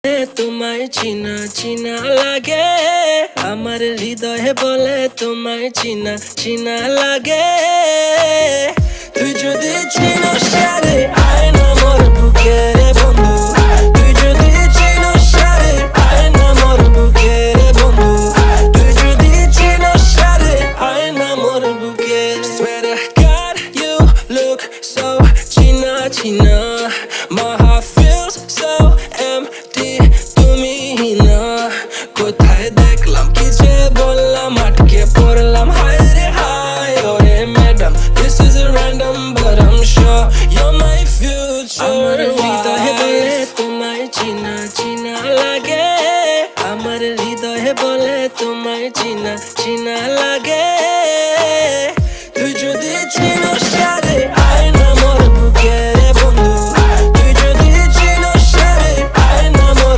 তোমায় চিনা চিনা লাগে, আমার হৃদয়ে বলে তোমায় চিনা চিনা লাগে। তুই যদি চিনস রে আয় না মোর বুকে রে বন্ধু, তুই যদি চিনস রে আয় না মোর বুকে রে বন্ধু, তুই যদি চিনস রে আয় না মোর বুকে। Swear to God you look so চিনা চিনা, my heart feels so empty তুমি না। কোথায় দেখলাম কি যে বললাম, আটকে পড়লাম হায় রে হায়। ওরে madam this is a random but I'm sure you're my future. আমার হৃদয়ে বলে তোমায় চিনা চিনা লাগে, আমার হৃদয়ে বলে তোমায় চিনা চিনা লাগে।